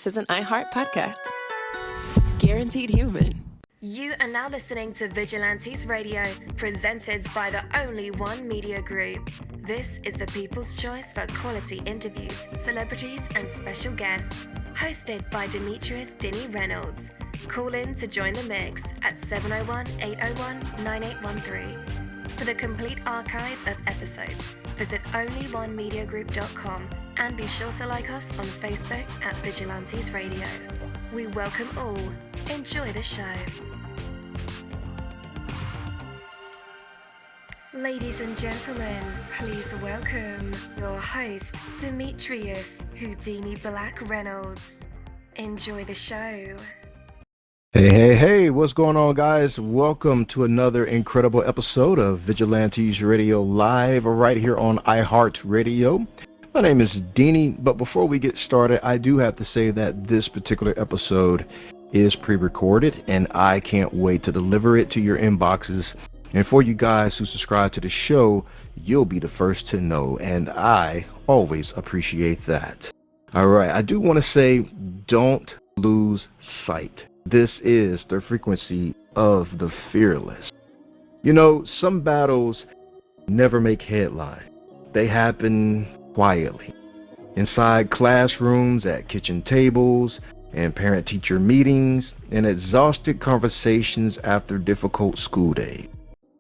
This is an iHeart podcast. Guaranteed human. You are now listening to Vigilantes Radio, presented by the Only One Media Group. This is the people's choice for quality interviews, celebrities, and special guests. Hosted by Demetrius Reynolds. Call in to join the mix at 701-801-9813. For the complete archive of episodes, visit onlyonemediagroup.com and be sure to like us on Facebook at Vigilantes Radio. We welcome all. Enjoy the show. Ladies and gentlemen, please welcome your host, Demetrius Whodini Blak Reynolds. Enjoy the show. Hey, what's going on, guys? Welcome to another incredible episode of Vigilantes Radio Live right here on iHeart Radio. My name is Deanie, but before we get started, I do have to say that this particular episode is pre-recorded, and I can't wait to deliver it to your inboxes. And for you guys who subscribe to the show, you'll be the first to know, and I always appreciate that. All right, I do want to say, don't lose sight. This is the frequency of the fearless. You know, some battles never make headlines. They happen quietly, inside classrooms, at kitchen tables, and parent-teacher meetings, and exhausted conversations after difficult school days.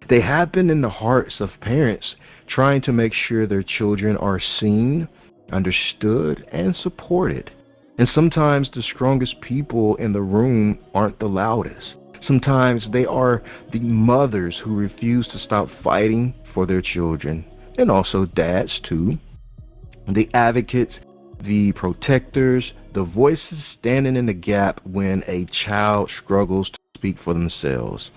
They happen in the hearts of parents trying to make sure their children are seen, understood, and supported. And sometimes the strongest people in the room aren't the loudest. Sometimes they are the mothers who refuse to stop fighting for their children, and also dads too. The advocates, the protectors, the voices standing in the gap when a child struggles to speak for themselves.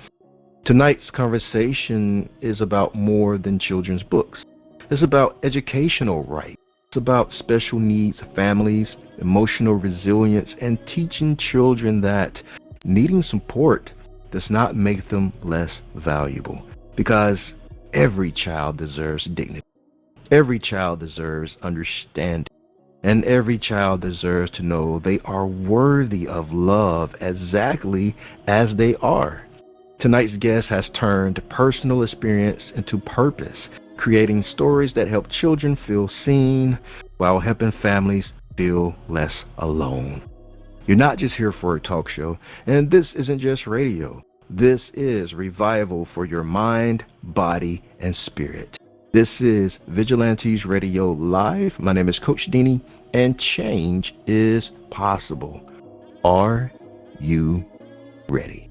Tonight's conversation is about more than children's books. It's about educational rights. It's about special needs families, emotional resilience, and teaching children that needing support does not make them less valuable. Because every child deserves dignity. Every child deserves understanding. And every child deserves to know they are worthy of love exactly as they are. Tonight's guest has turned personal experience into purpose, creating stories that help children feel seen while helping families feel less alone. You're not just here for a talk show, and this isn't just radio. This is revival for your mind, body, and spirit. This is Vigilantes Radio Live. My name is Coach Deanie, and change is possible. Are you ready?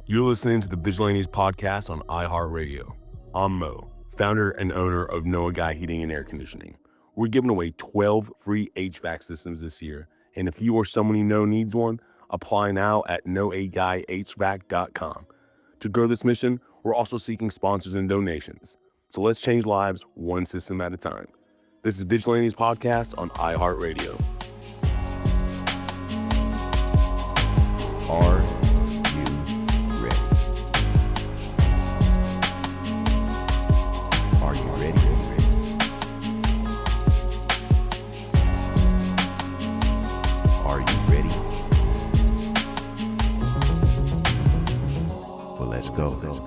You're listening to the Vigilantes podcast on iHeartRadio. I'm Mo, founder and owner of Noah Guy Heating and Air Conditioning. We're giving away 12 free HVAC systems this year, and if you or someone you know needs one, apply now at noaguyhvac.com. To grow this mission, we're also seeking sponsors and donations. So let's change lives one system at a time. This is Vigilantes podcast on iHeartRadio. Are you ready? Are you ready? Are you ready? Well, let's go. Let's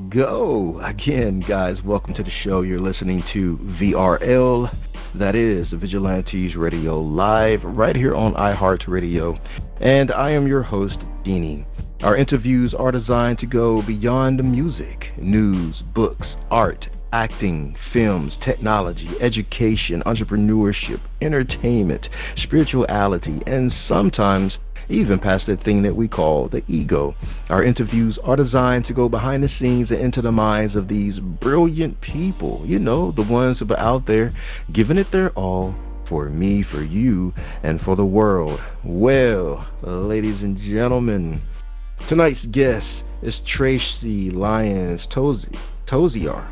go. Again, guys, welcome to the show. You're listening to VRL. That is Vigilantes Radio Live right here on iHeart Radio. And I am your host, Deanie. Our interviews are designed to go beyond the music, news, books, art, acting, films, technology, education, entrepreneurship, entertainment, spirituality, and sometimes even past that thing that we call the ego. Our interviews are designed to go behind the scenes and into the minds of these brilliant people, you know, the ones who are out there giving it their all for me, for you, and for the world. Well, ladies and gentlemen, tonight's guest is Tracey Lyons Tozier.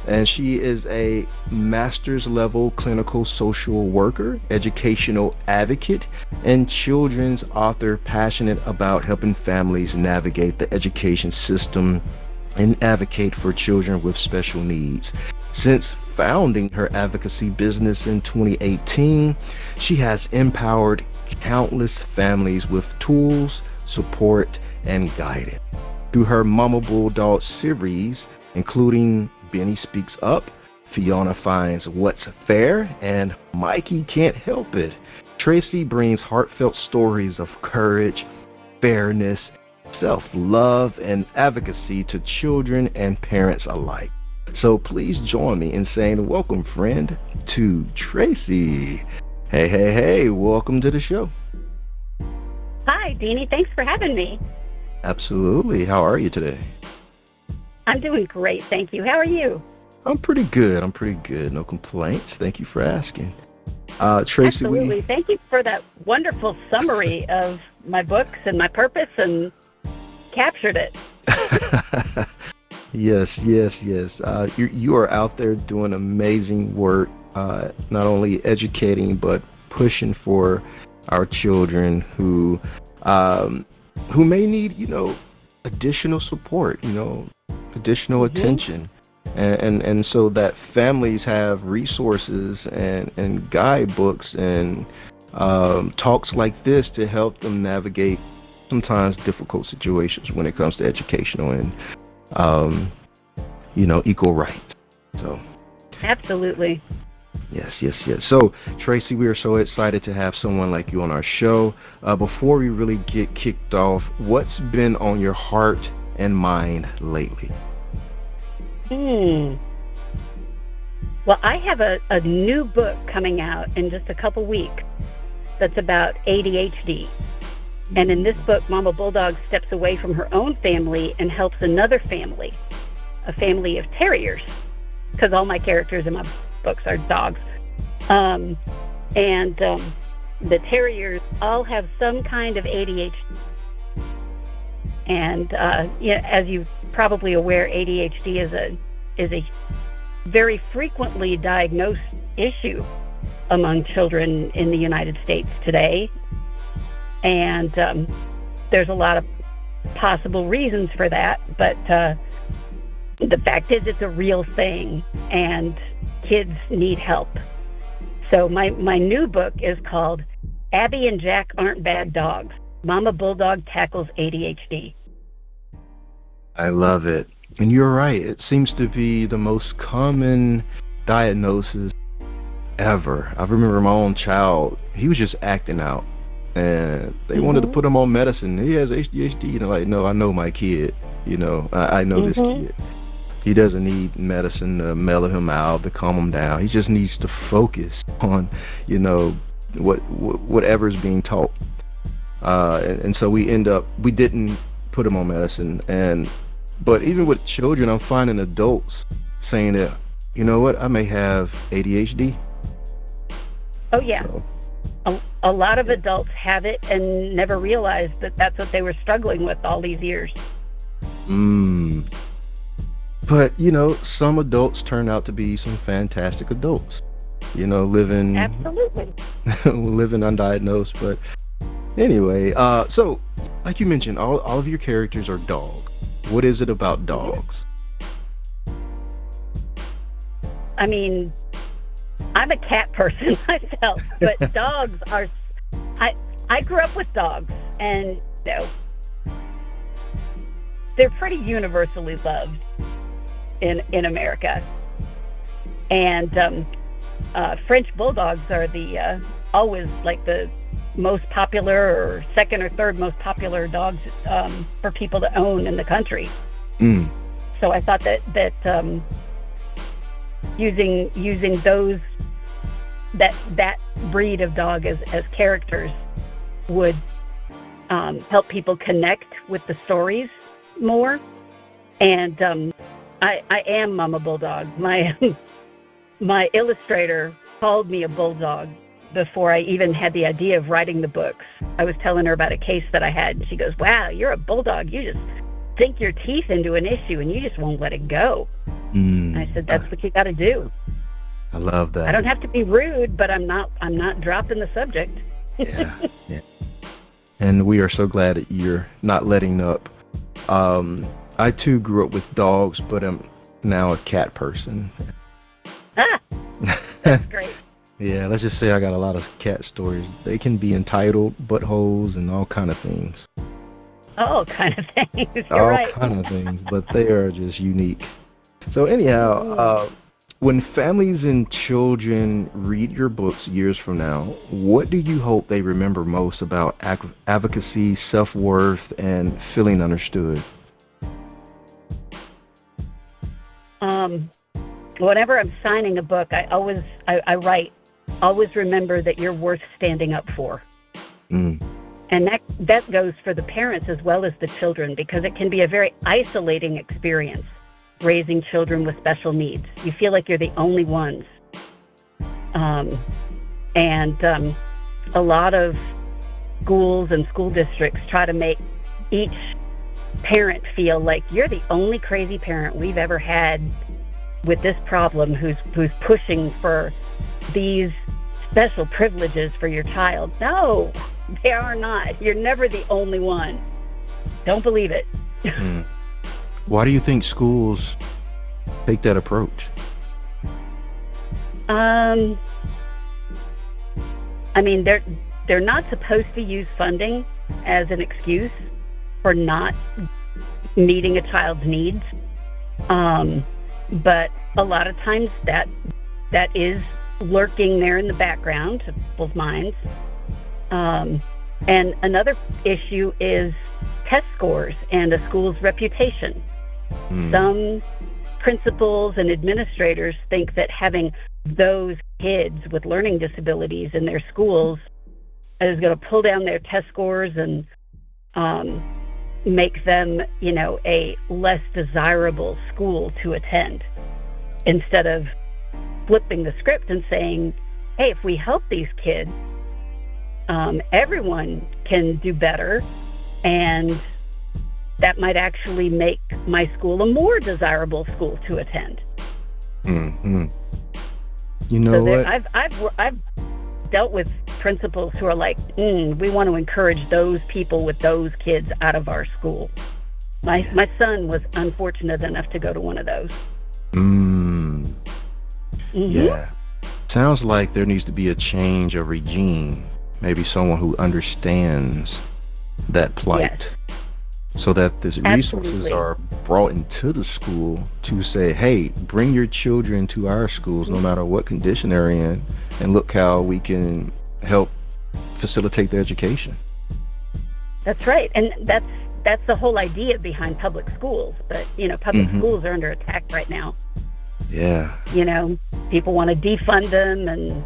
And she is a master's level clinical social worker, educational advocate, and children's author passionate about helping families navigate the education system and advocate for children with special needs. Since founding her advocacy business in 2018, she has empowered countless families with tools, support, and guidance. Through her Mama Bulldog Series, including Benny Speaks Up, Fiona Finds What's Fair, and Mikey Can't Help It, Tracey brings heartfelt stories of courage, fairness, self-love, and advocacy to children and parents alike. So please join me in saying welcome, friend, to Tracey. Hey, welcome to the show. Hi, Deanie. Thanks for having me. Absolutely. How are you today? I'm doing great, thank you. How are you? I'm pretty good. No complaints. Thank you for asking. Tracey, absolutely. Thank you for that wonderful summary of my books and my purpose, and captured it. Yes. You are out there doing amazing work, not only educating but pushing for our children who may need, additional support, additional attention. And so that families have resources and guidebooks and talks like this to help them navigate sometimes difficult situations when it comes to educational and equal rights. So absolutely. Yes. So, Tracey, we are so excited to have someone like you on our show. Before we really get kicked off, what's been on your heart and mind lately? Well, I have a new book coming out in just a couple weeks that's about ADHD. And in this book, Mama Bulldog steps away from her own family and helps another family, a family of terriers, because all my characters in my books are dogs. The terriers all have some kind of ADHD. And as you're probably aware, ADHD is a very frequently diagnosed issue among children in the United States today. And there's a lot of possible reasons for that, but the fact is it's a real thing, and kids need help. So my new book is called Abby and Jack Aren't Bad Dogs. Mama Bulldog Tackles ADHD. I love it. And you're right. It seems to be the most common diagnosis ever. I remember my own child. He was just acting out, and they wanted to put him on medicine. He has ADHD. Like, no, I know my kid. I know this kid. He doesn't need medicine to mellow him out, to calm him down. He just needs to focus on, whatever's being taught. And so we didn't put him on medicine. But even with children, I'm finding adults saying that, you know what, I may have ADHD. Oh, yeah. So, a lot of adults have it and never realized that that's what they were struggling with all these years. But, some adults turn out to be some fantastic adults, living... Absolutely. living undiagnosed. But anyway, so, like you mentioned, all of your characters are dogs. What is it about dogs? I mean, I'm a cat person myself, but dogs are... I grew up with dogs, and, they're pretty universally loved in America. And French bulldogs are always like the most popular or second or third most popular dogs for people to own in the country. So I thought that using those that breed of dog as characters would help people connect with the stories more. And I am Mama Bulldog. My illustrator called me a bulldog before I even had the idea of writing the books. I was telling her about a case that I had, and she goes, "Wow, you're a bulldog. You just sink your teeth into an issue, and you just won't let it go." I said, "That's what you got to do." I love that. I don't have to be rude, but I'm not dropping the subject. Yeah. And we are so glad that you're not letting up. I too grew up with dogs, but I'm now a cat person. That's great. Yeah, let's just say I got a lot of cat stories. They can be entitled, buttholes, and all kind of things. All kind of things. You're all right. kind of things, but they are just unique. So anyhow, when families and children read your books years from now, what do you hope they remember most about advocacy, self-worth, and feeling understood? Whenever I'm signing a book, I write, always remember that you're worth standing up for. And that goes for the parents as well as the children, because it can be a very isolating experience, raising children with special needs. You feel like you're the only ones. And a lot of schools and school districts try to make each parent feel like you're the only crazy parent we've ever had with this problem who's pushing for these special privileges for your child. No, they are not. You're never the only one. Don't believe it. Why do you think schools take that approach? I mean, they're not supposed to use funding as an excuse for not meeting a child's needs. But a lot of times that is lurking there in the background of people's minds. And another issue is test scores and a school's reputation. Some principals and administrators think that having those kids with learning disabilities in their schools is going to pull down their test scores and make them, a less desirable school to attend, instead of flipping the script and saying, hey, if we help these kids, everyone can do better, and that might actually make my school a more desirable school to attend. You know what? I've dealt with principals who are like, we want to encourage those people with those kids out of our school. My son was unfortunate enough to go to one of those. Yeah. Sounds like there needs to be a change of regime. Maybe someone who understands that plight. Yes. So that these resources Absolutely. are brought into the school to say, hey, bring your children to our schools no matter what condition they're in, and look how we can help facilitate their education. That's right. And that's the whole idea behind public schools. But, public schools are under attack right now. Yeah. People want to defund them and,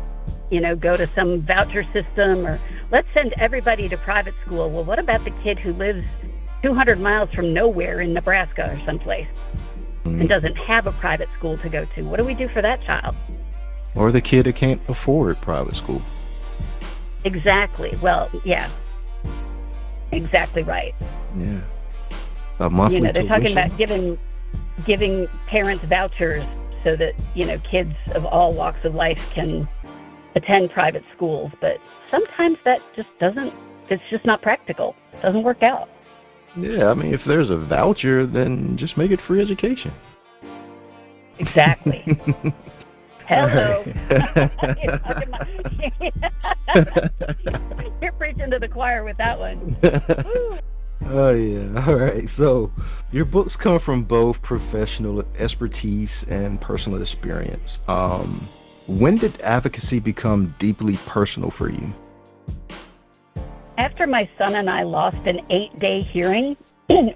go to some voucher system, or let's send everybody to private school. Well, what about the kid who lives 200 miles from nowhere in Nebraska or someplace and doesn't have a private school to go to? What do we do for that child? Or the kid that can't afford private school. Exactly. Well, yeah. Exactly right. Yeah. A monthly they're tuition. talking about giving parents vouchers so that, kids of all walks of life can attend private schools. But sometimes that just it's just not practical. It doesn't work out. Yeah, I mean, if there's a voucher, then just make it free education. Exactly. Hello. You're preaching to the choir with that one. Oh, yeah. All right. So your books come from both professional expertise and personal experience. When did advocacy become deeply personal for you? After my son and I lost an 8-day hearing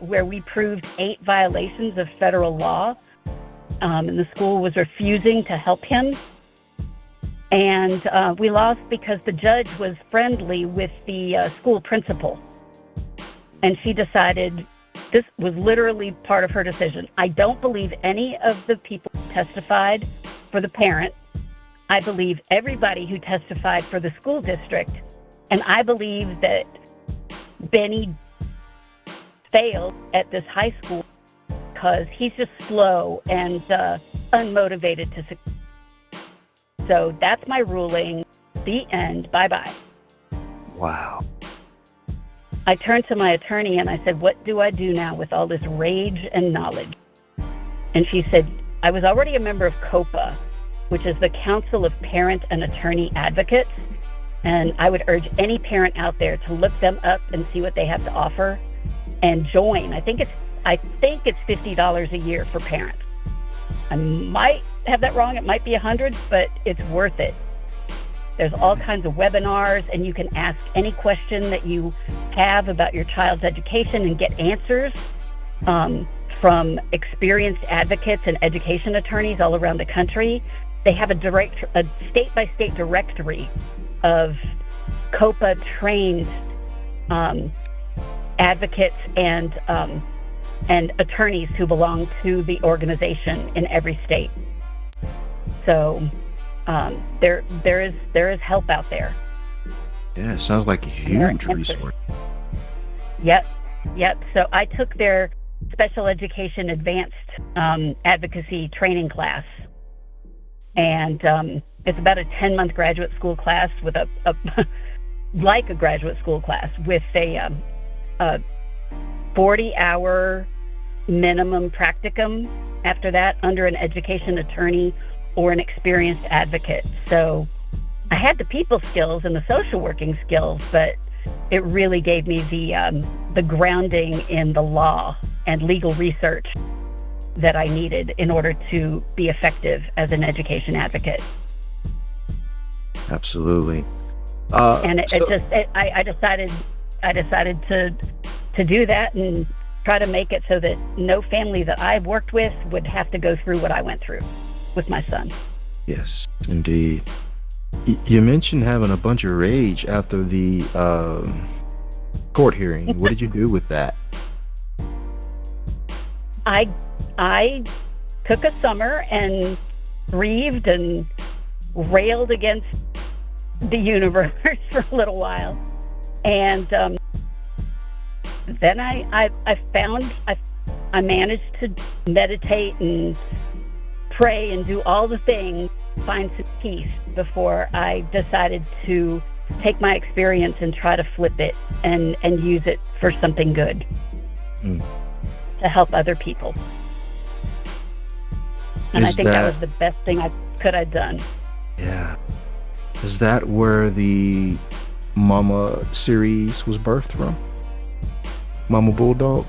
where we proved 8 violations of federal law, and the school was refusing to help him. And we lost because the judge was friendly with the school principal. And she decided, this was literally part of her decision, I don't believe any of the people who testified for the parent. I believe everybody who testified for the school district. And I believe that Benny failed at this high school because he's just slow and unmotivated to succeed. So that's my ruling. The end. Bye-bye. Wow. I turned to my attorney and I said, what do I do now with all this rage and knowledge? And she said, I was already a member of COPA, which is the Council of Parent and Attorney Advocates. And I would urge any parent out there to look them up and see what they have to offer and join. I think it's $50 a year for parents. I might have that wrong. It might be $100, but it's worth it. There's all kinds of webinars, and you can ask any question that you have about your child's education and get answers from experienced advocates and education attorneys all around the country. They have a state-by-state directory of COPA trained advocates and attorneys who belong to the organization in every state. So there is help out there. Yeah, it sounds like a huge resource. Yep. So I took their special education advanced advocacy training class, and it's about a 10-month graduate school class with a like a graduate school class with a 40-hour minimum practicum after that under an education attorney or an experienced advocate. So I had the people skills and the social working skills, but it really gave me the grounding in the law and legal research that I needed in order to be effective as an education advocate. Absolutely. And I decided to do that and try to make it so that no family that I've worked with would have to go through what I went through with my son. Yes, indeed. You mentioned having a bunch of rage after the court hearing. What did you do with that? I took a summer and grieved and railed against the universe for a little while, and then I managed to meditate and pray and do all the things, find some peace before I decided to take my experience and try to flip it and use it for something good to help other people. And I think that was the best thing I could have done. Yeah. Is that where the Mama series was birthed from? Mama Bulldog?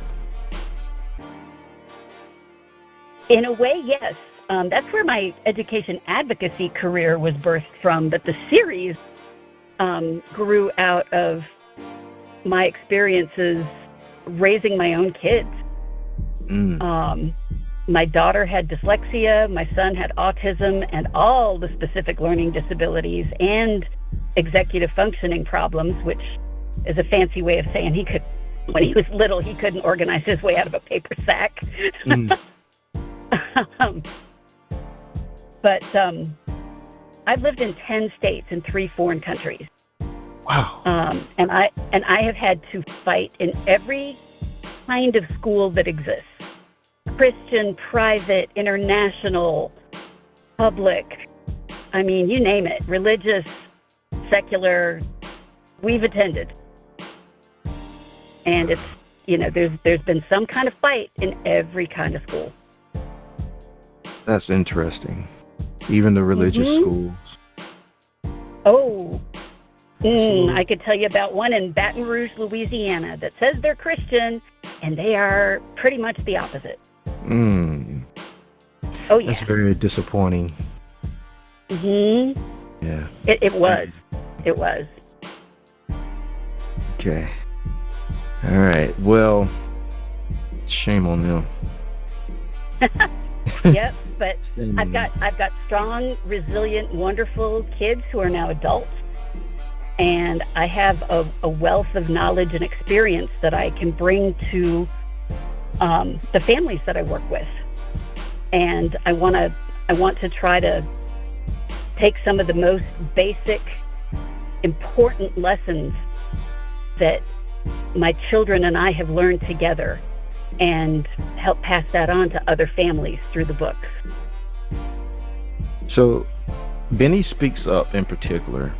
In a way, yes. That's where my education advocacy career was birthed from, but the series grew out of my experiences raising my own kids. My daughter had dyslexia, my son had autism, and all the specific learning disabilities and executive functioning problems, which is a fancy way of saying when he was little, he couldn't organize his way out of a paper sack. But I've lived in 10 states and 3 foreign countries. Wow. And I have had to fight in every kind of school that exists. Christian, private, international, public, I mean, you name it, religious, secular, we've attended. And it's, there's been some kind of fight in every kind of school. That's interesting. Even the religious schools. Oh, I could tell you about one in Baton Rouge, Louisiana that says they're Christian, and they are pretty much the opposite. Oh, yeah. That's very disappointing. Yeah. It was. It was. Okay. All right. Well, shame on them. Yep, but I've got strong, resilient, wonderful kids who are now adults, and I have a wealth of knowledge and experience that I can bring to the families that I work with. And I want to try to take some of the most basic, important lessons that my children and I have learned together and help pass that on to other families through the books. So, Benny Speaks Up in particular.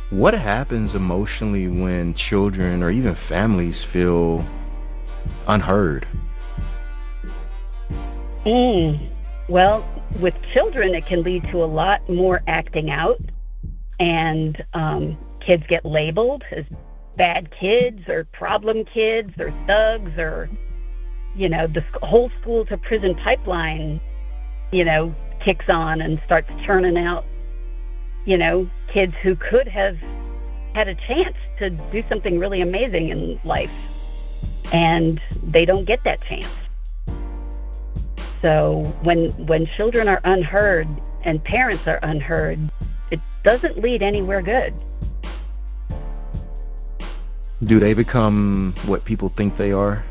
What happens emotionally when children or even families feel unheard? Well, with children, it can lead to a lot more acting out, and kids get labeled as bad kids or problem kids or thugs, or, the whole school to prison pipeline, kicks on and starts churning out, kids who could have had a chance to do something really amazing in life, and they don't get that chance. So when children are unheard and parents are unheard, it doesn't lead anywhere good. Do they become what people think they are?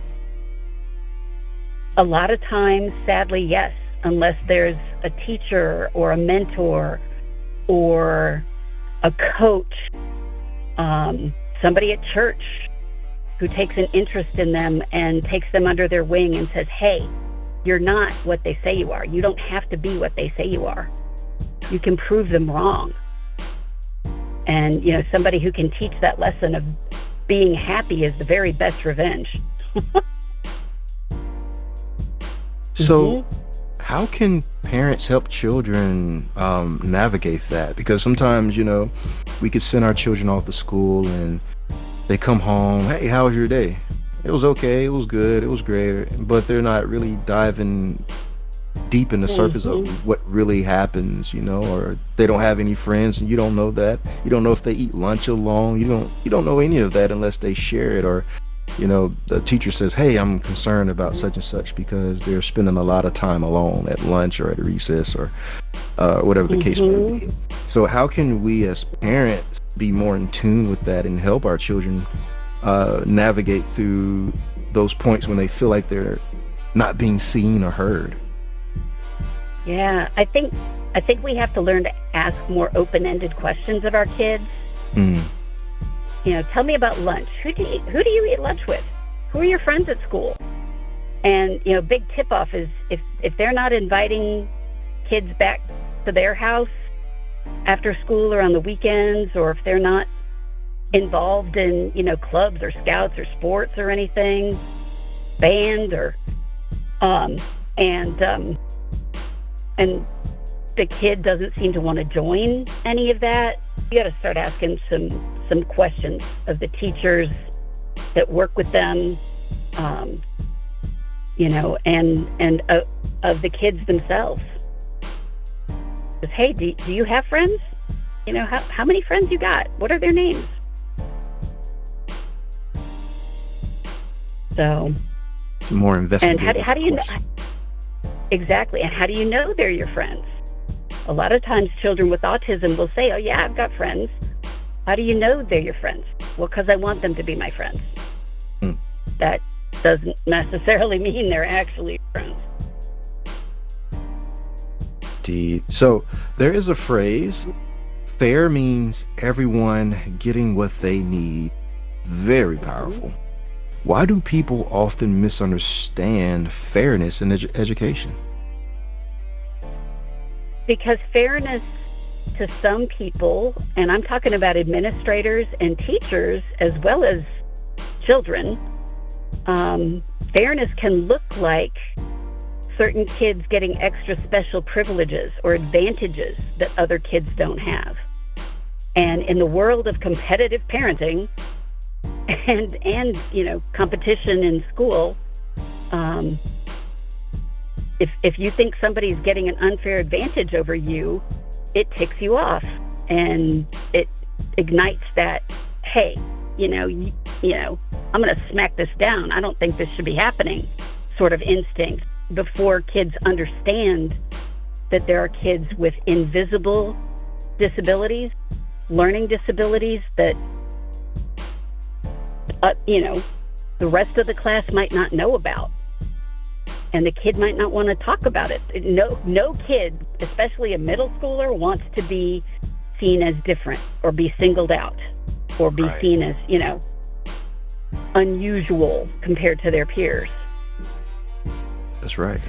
A lot of times, sadly, yes, unless there's a teacher or a mentor or a coach, somebody at church who takes an interest in them and takes them under their wing and says, hey, you're not what they say you are. You don't have to be what they say you are. You can prove them wrong. And, somebody who can teach that lesson of being happy is the very best revenge. So how can parents help children navigate that? Because sometimes, we could send our children off to school and they come home, hey, how was your day? It was okay, it was good, it was great, but they're not really diving deep in the surface of what really happens, or they don't have any friends and you don't know that. You don't know if they eat lunch alone. You don't know any of that unless they share it, or the teacher says, hey, I'm concerned about such and such because they're spending a lot of time alone at lunch or at recess or whatever the case may be. So how can we as parents be more in tune with that and help our children navigate through those points when they feel like they're not being seen or heard? Yeah, I think we have to learn to ask more open-ended questions of our kids. Tell me about lunch. Who do you eat lunch with? Who are your friends at school? And big tip-off is if they're not inviting kids back to their house after school or on the weekends, or if they're not involved in clubs or scouts or sports or anything, band or and the kid doesn't seem to want to join any of that, you got to start asking some questions of the teachers that work with them, and of the kids themselves. Just, hey, do you have friends? How many friends you got? What are their names? So, more investigative. And how do you know? Exactly. And how do you know they're your friends? A lot of times children with autism will say, oh, yeah, I've got friends. How do you know they're your friends? Well, because I want them to be my friends. That doesn't necessarily mean they're actually friends. Indeed. So there is a phrase, fair means everyone getting what they need. Very powerful. Why do people often misunderstand fairness in education? Because fairness to some people, and I'm talking about administrators and teachers as well as children, fairness can look like certain kids getting extra special privileges or advantages that other kids don't have. And in the world of competitive parenting and competition in school, if you think somebody's getting an unfair advantage over you, it ticks you off, and it ignites that, hey, I'm going to smack this down. I don't think this should be happening sort of instinct before kids understand that there are kids with invisible disabilities, learning disabilities that, the rest of the class might not know about. And the kid might not want to talk about it. No kid, especially a middle schooler, wants to be seen as different or be singled out or be seen as, unusual compared to their peers. That's right.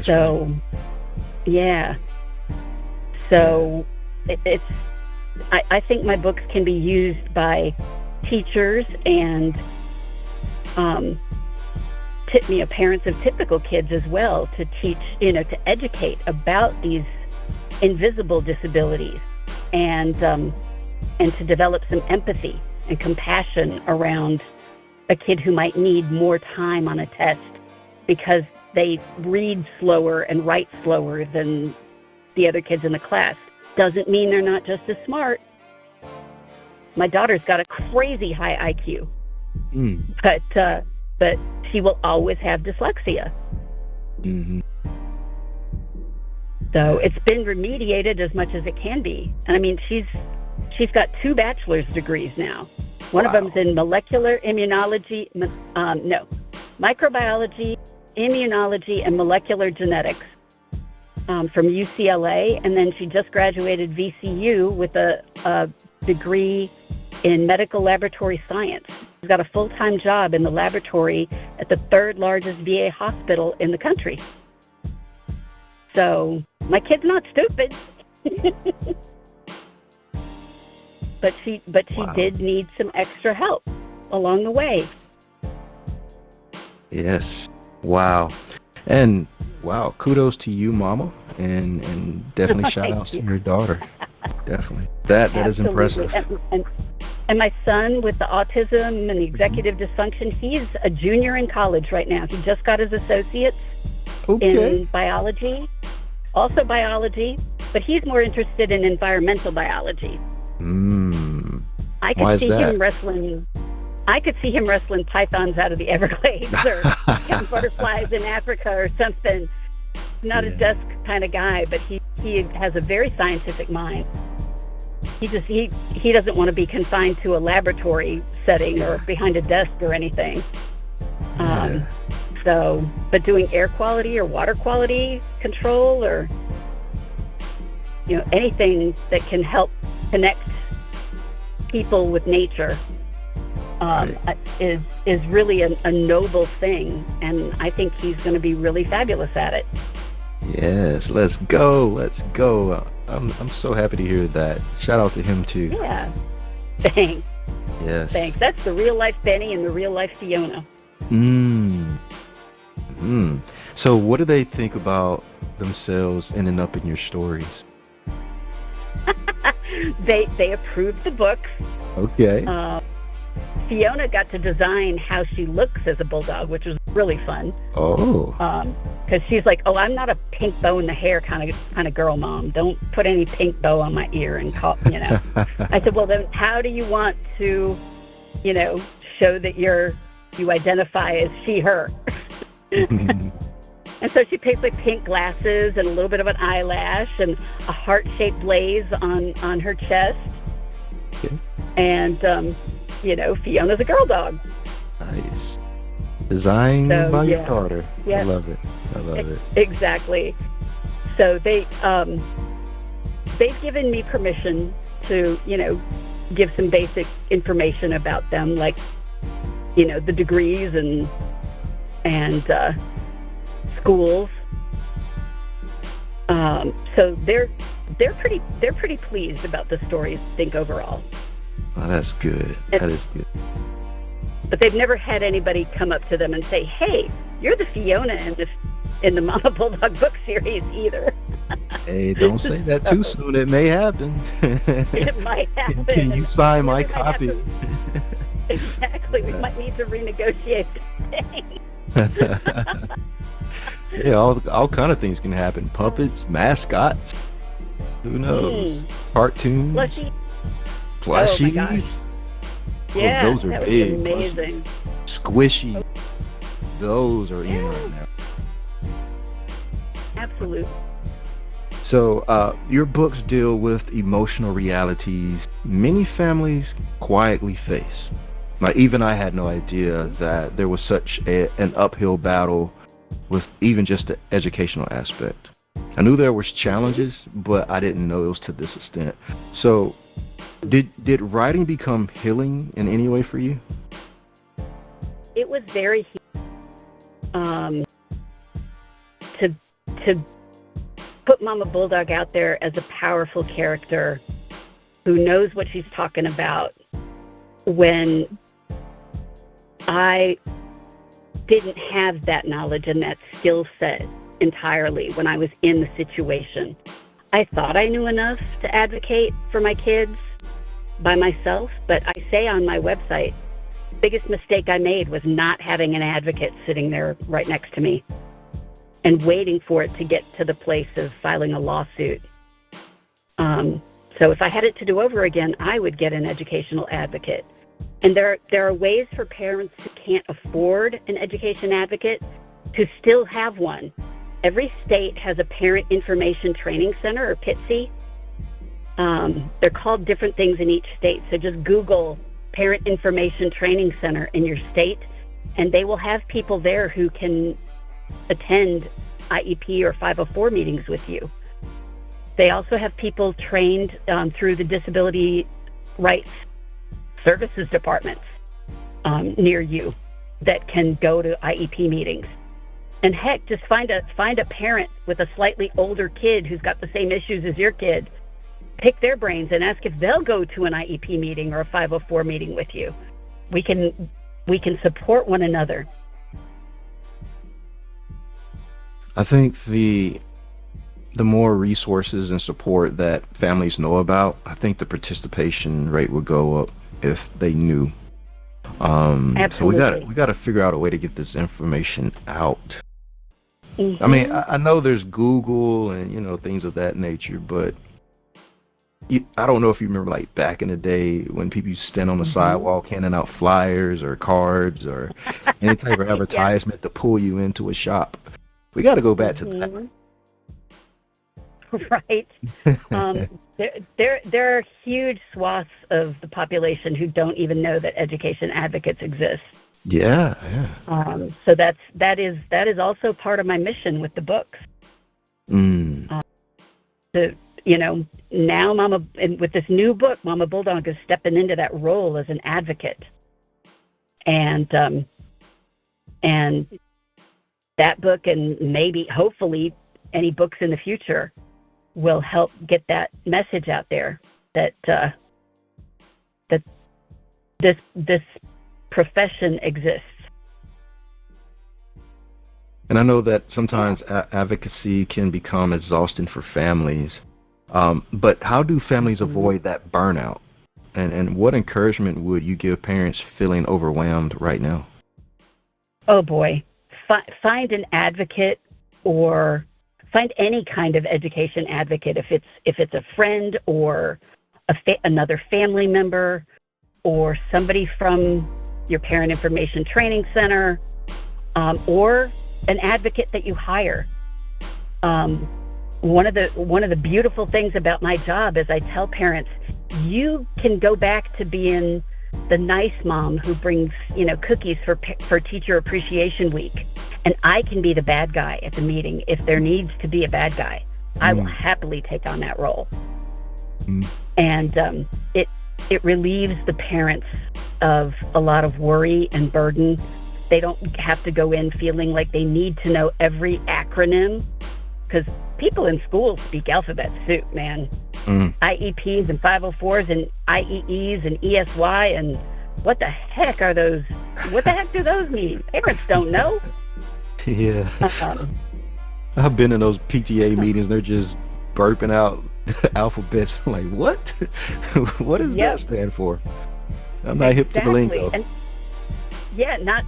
Yeah. So I think my books can be used by teachers and parents of typical kids as well, to teach, to educate about these invisible disabilities, and to develop some empathy and compassion around a kid who might need more time on a test because they read slower and write slower than the other kids in the class. Doesn't mean they're not just as smart. My daughter's got a crazy high IQ, but she will always have dyslexia. Mm-hmm. So it's been remediated as much as it can be. And I mean, she's got 2 bachelor's degrees now. One of them's in molecular immunology, microbiology, immunology, and molecular genetics from UCLA. And then she just graduated VCU with a degree in medical laboratory science. She's got a full-time job in the laboratory at the 3rd largest VA hospital in the country. So my kid's not stupid. But she did need some extra help along the way. Yes. Wow. And wow, kudos to you, Mama, and definitely shout outs to your daughter. Definitely. That is impressive. And my son with the autism and the executive dysfunction, he's a junior in college right now. He just got his associates in biology, also biology, but he's more interested in environmental biology. I could see him wrestling pythons out of the Everglades or butterflies in Africa or something. Not a desk kind of guy, but he has a very scientific mind. He doesn't want to be confined to a laboratory setting or behind a desk or anything. But doing air quality or water quality control or anything that can help connect people with nature is really a noble thing, and I think he's going to be really fabulous at it. Yes, let's go. I'm so happy to hear that. Shout out to him too. Yeah. Thanks. Yes. Thanks. That's the real life Benny and the real life Fiona. So what do they think about themselves ending up in your stories? They approved the books. Okay. Fiona got to design how she looks as a bulldog, which was really fun. Oh. Because she's like, I'm not a pink bow in the hair kind of girl, Mom. Don't put any pink bow on my ear and call, I said, well, then how do you want to, show that you identify as she, her? And so she picked like pink glasses and a little bit of an eyelash and a heart-shaped blaze on her chest. Okay. And, Fiona's a girl dog. Nice. Designed by your daughter. Yes. I love it. Exactly. So they've given me permission to, give some basic information about them, like, the degrees and schools. So they're pretty pleased about the stories, I think, overall. Oh, that's good. That is good. But they've never had anybody come up to them and say, "Hey, you're the Fiona in the Mama Bulldog book series," either. Hey, don't say that too soon. It may happen. It might happen. Can you sign my copy? Exactly. We might need to renegotiate the thing. Yeah, all kind of things can happen. Puppets, mascots. Who knows? Cartoons. Plushies. Oh my gosh. Yeah, those are that big. Was amazing. Squishy. Those are in right now. Absolutely. So, your books deal with emotional realities many families quietly face. Now, even I had no idea that there was such an uphill battle with even just the educational aspect. I knew there was challenges, but I didn't know it was to this extent. So, did writing become healing in any way for you? It was very healing. To put Mama Bulldog out there as a powerful character who knows what she's talking about, when I didn't have that knowledge and that skill set entirely when I was in the situation. I thought I knew enough to advocate for my kids by myself, but I say on my website, the biggest mistake I made was not having an advocate sitting there right next to me and waiting for it to get to the place of filing a lawsuit. So if I had it to do over again, I would get an educational advocate. And there are ways for parents who can't afford an education advocate to still have one. Every state has a Parent Information Training Center, or PITC. They're called different things in each state, so just Google Parent Information Training Center in your state, and they will have people there who can attend IEP or 504 meetings with you. They also have people trained through the Disability Rights Services departments near you that can go to IEP meetings. And heck, just find a parent with a slightly older kid who's got the same issues as your kid. Pick their brains and ask if they'll go to an IEP meeting or a 504 meeting with you. We can support one another. I think the more resources and support that families know about, I think the participation rate would go up if they knew. Absolutely. So we got to figure out a way to get this information out. Mm-hmm. I mean, I know there's Google and things of that nature, but I don't know if you remember, like, back in the day when people used to stand on the sidewalk handing out flyers or cards or any type of advertisement to pull you into a shop. We got to go back to that. Right. There are huge swaths of the population who don't even know that education advocates exist. Yeah. So that is also part of my mission with the books. Now with this new book, Mama Bulldog is stepping into that role as an advocate, and that book, and maybe hopefully any books in the future, will help get that message out there that this profession exists. And I know that sometimes advocacy can become exhausting for families. But how do families avoid that burnout? And what encouragement would you give parents feeling overwhelmed right now? Oh, boy. Find an advocate, or find any kind of education advocate, if it's a friend or another family member or somebody from your Parent Information Training Center, or an advocate that you hire. One of the beautiful things about my job is I tell parents, you can go back to being the nice mom who brings cookies for Teacher Appreciation Week, and I can be the bad guy at the meeting if there needs to be a bad guy. I will happily take on that role. And it relieves the parents of a lot of worry and burden. They don't have to go in feeling like they need to know every acronym, because people in schools speak alphabet soup, man. IEPs and 504s and IEEs and ESY, and what the heck are those? What the heck do those mean? Parents don't know. Yeah. I've been in those PTA meetings. They're just burping out alphabets. I'm like, what? What does that stand for? I'm not hip to the lingo. And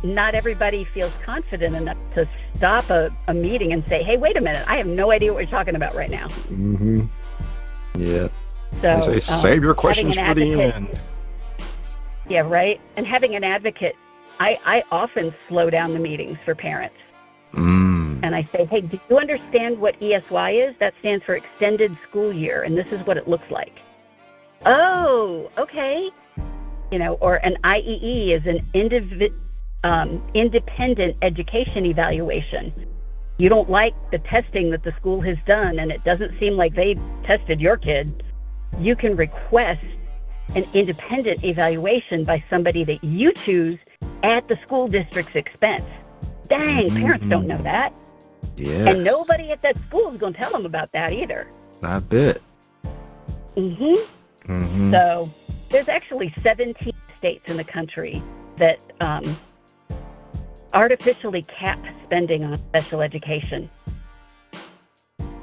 not everybody feels confident enough to stop a meeting and say, hey, wait a minute, I have no idea what you're talking about right now. Yeah. So they say, save your questions for the end. Yeah, right. And having an advocate, I often slow down the meetings for parents. And I say, hey, do you understand what ESY is? That stands for Extended School Year, and this is what it looks like. Oh, okay. Or an IEE is an independent education evaluation. You don't like the testing that the school has done, and it doesn't seem like they tested your kid. You can request an independent evaluation by somebody that you choose at the school district's expense. Dang, parents don't know that. Yeah. And nobody at that school is going to tell them about that either. I bet. So there's actually 17 states in the country that artificially cap spending on special education.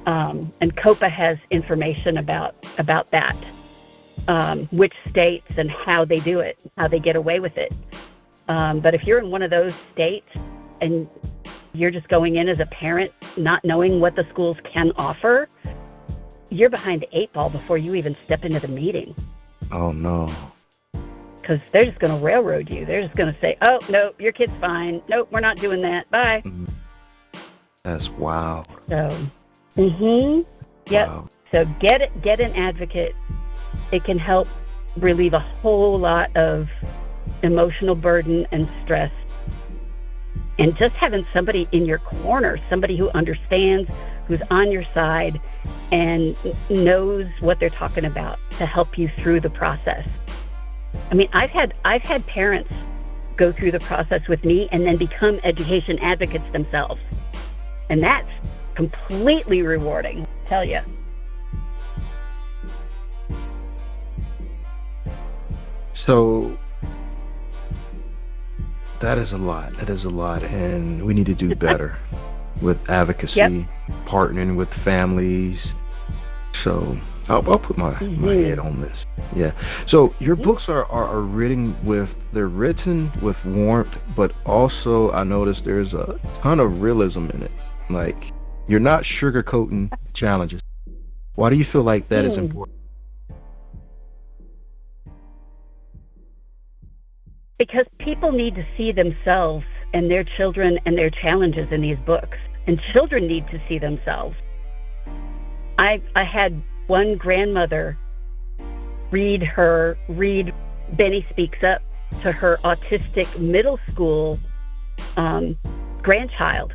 And COPA has information about that, which states and how they do it, how they get away with it. But if you're in one of those states and you're just going in as a parent, not knowing what the schools can offer, you're behind the 8 ball before you even step into the meeting. Oh, no. Because they're just going to railroad you. They're just going to say, oh, no, your kid's fine. Nope, we're not doing that. Bye. That's wild. So, yep. Wow. So get an advocate. It can help relieve a whole lot of emotional burden and stress. And just having somebody in your corner, somebody who understands, who's on your side, and knows what they're talking about to help you through the process. I mean, I've had parents go through the process with me and then become education advocates themselves. And that's completely rewarding, I tell you. So that is a lot. And we need to do better with advocacy, partnering with families. So I'll put my head on this. Yeah. So your books are written with warmth, but also I noticed there's a ton of realism in it. Like, you're not sugarcoating challenges. Why do you feel like that is important? Because people need to see themselves and their children and their challenges in these books. And children need to see themselves. I had one grandmother read Benny Speaks Up to her autistic middle school grandchild.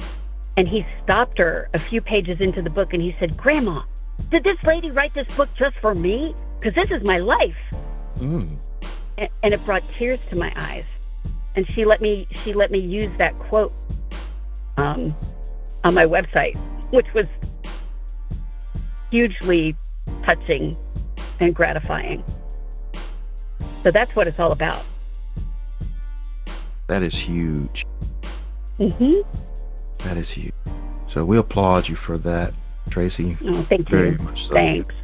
And he stopped her a few pages into the book and he said, "Grandma, did this lady write this book just for me? Because this is my life." And it brought tears to my eyes. And she let me use that quote on my website, which was hugely touching and gratifying. So that's what it's all about. That is huge. That is huge. So we applaud you for that, Tracey. Oh, thank you. Very much so. Thanks.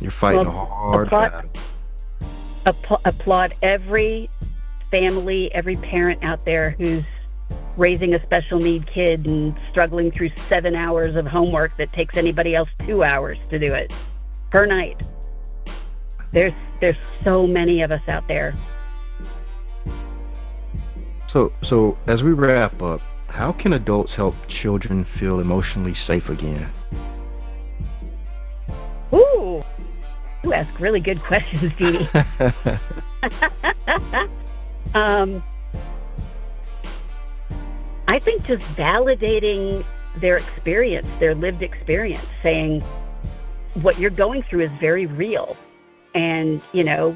You're fighting a hard battle. Applaud every family, every parent out there who's raising a special need kid and struggling through 7 hours of homework that takes anybody else 2 hours to do it per night. There's so many of us out there. So as we wrap up, how can adults help children feel emotionally safe again? Ooh, you ask really good questions, Dee. I think just validating their experience, their lived experience, saying what you're going through is very real. And, you know,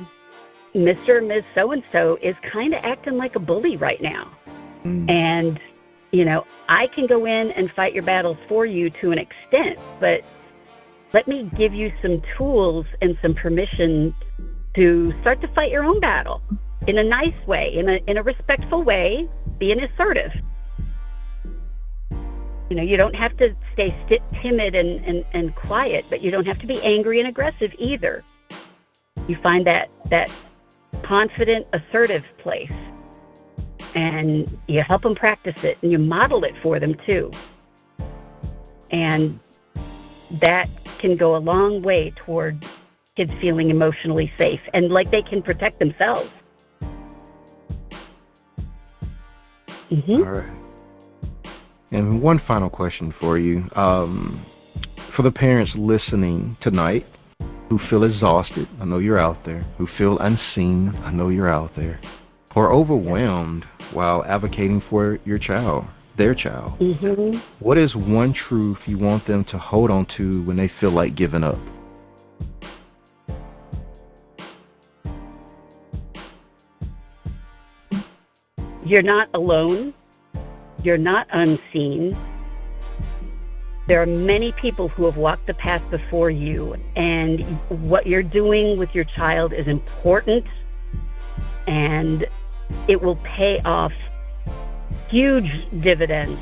Mr. or Ms. So-and-so is kind of acting like a bully right now. And, you know, I can go in and fight your battles for you to an extent, but let me give you some tools and some permission to start to fight your own battle in a nice way, in a respectful way, being assertive. You know, you don't have to stay timid and quiet, but you don't have to be angry and aggressive either. You find that confident, assertive place, and you help them practice it, and you model it for them too. And that can go a long way toward kids feeling emotionally safe and like they can protect themselves. All right. And one final question for you. For the parents listening tonight who feel exhausted, I know you're out there, who feel unseen, I know you're out there, or overwhelmed while advocating for your child, their child. What is one truth you want them to hold on to when they feel like giving up? You're not alone. You're not unseen. There are many people who have walked the path before you, and what you're doing with your child is important, and it will pay off huge dividends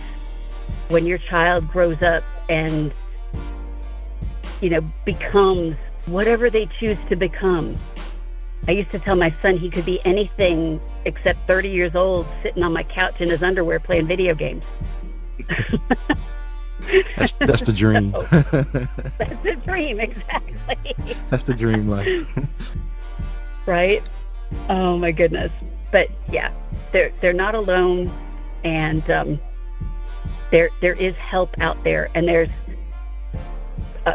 when your child grows up and becomes whatever they choose to become. I used to tell my son he could be anything except 30 years old, sitting on my couch in his underwear playing video games. That's the dream. That's the dream, exactly. That's the dream life. Right? Oh my goodness. But yeah, they're not alone, and there is help out there, and there's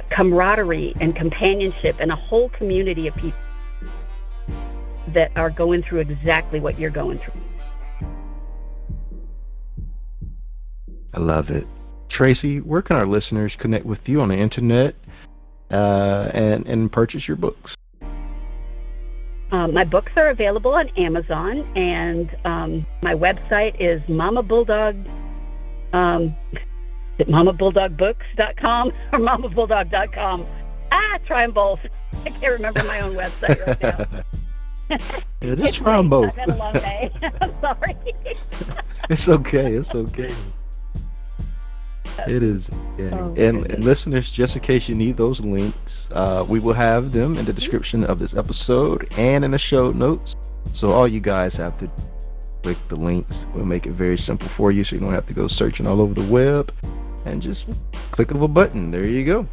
camaraderie and companionship and a whole community of people that are going through exactly what you're going through. I love it. Tracey, where can our listeners connect with you on the internet and purchase your books? My books are available on Amazon, and my website is Mama Bulldog. MamaBulldogBooks.com or MamaBulldog.com. Try them both. I can't remember my own website right now. Yeah, just try them both. I've had a long day. I'm sorry. It's okay. It's okay. It is. Yeah. Oh, and listeners, just in case you need those links, we will have them in the description of this episode and in the show notes. So all you guys have to click the links. We'll make it very simple for you, so you don't have to go searching all over the web, and just click of a button. There you go.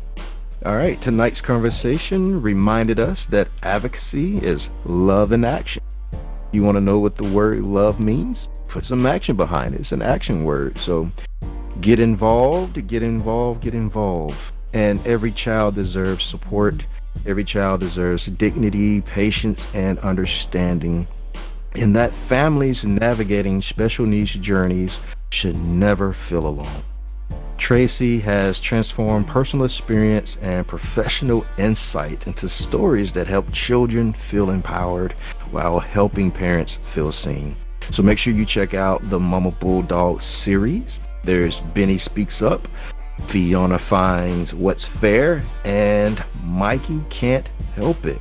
All right, tonight's conversation reminded us that advocacy is love in action. You want to know what the word love means? Put some action behind it. It's an action word. So get involved, get involved, get involved. And every child deserves support. Every child deserves dignity, patience, and understanding. And that families navigating special needs journeys should never feel alone. Tracey has transformed personal experience and professional insight into stories that help children feel empowered while helping parents feel seen. So make sure you check out the Mama Bulldog Series. There's Benny Speaks Up, Fiona Finds What's Fair, and Mikey Can't Help It.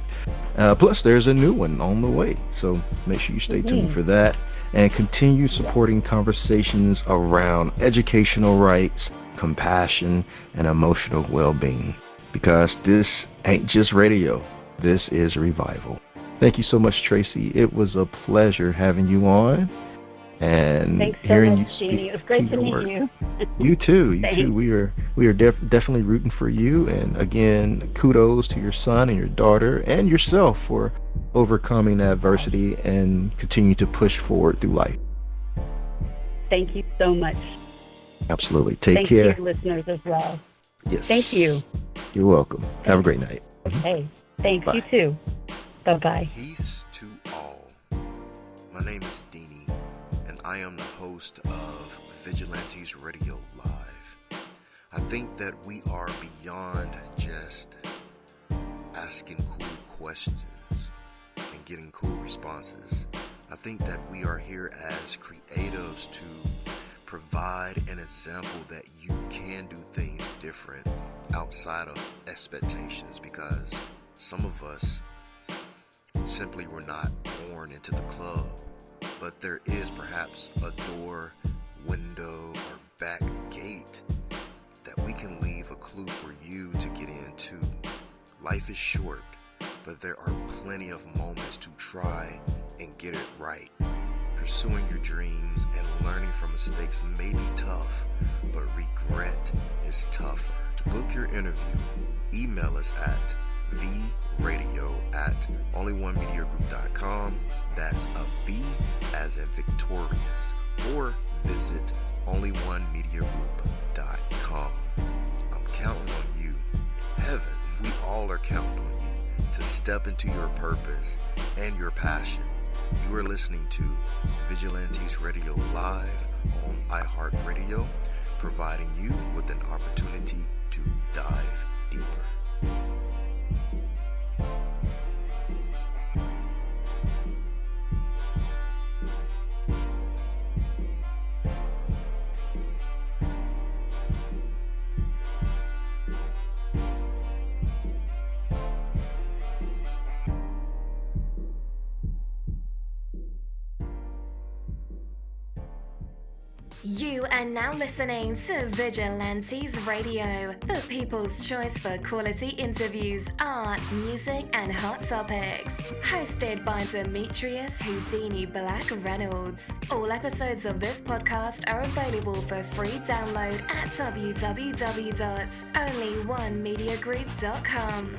Plus, there's a new one on the way. So make sure you stay tuned for that, and continue supporting conversations around educational rights, compassion, and emotional well-being. Because this ain't just radio. This is revival. Thank you so much, Tracey. It was a pleasure having you on. And thanks so hearing much, you Jeannie. It was great to meet you. You too. We are definitely rooting for you. And again, kudos to your son and your daughter and yourself for overcoming adversity and continue to push forward through life. Thank you so much. Absolutely. Take Thank care. Thank you, listeners, as well. Yes. Thank you. You're welcome. Have a great night. Okay. Thanks. Bye. You too. Bye-bye. Peace to all. My name is Whodini, and I am the host of Vigilantes Radio Live. I think that we are beyond just asking cool questions and getting cool responses. I think that we are here as creatives to provide an example that you can do things different outside of expectations, because some of us simply were not born into the club, but there is perhaps a door, window, or back gate that we can leave a clue for you to get into. Life is short, but there are plenty of moments to try and get it right. Pursuing your dreams and learning from mistakes may be tough, but regret is tougher. To book your interview, email us at vradio@onlyonemediagroup.com. That's a V as in victorious. Or visit onlyonemediagroup.com. I'm counting on you. Heaven, we all are counting on you to step into your purpose and your passion. You are listening to Vigilantes Radio Live on iHeartRadio, providing you with an opportunity to dive deeper. You are now listening to Vigilantes Radio, the people's choice for quality interviews, art, music, and hot topics. Hosted by Demetrius Whodini Blak Reynolds. All episodes of this podcast are available for free download at www.onlyonemediagroup.com.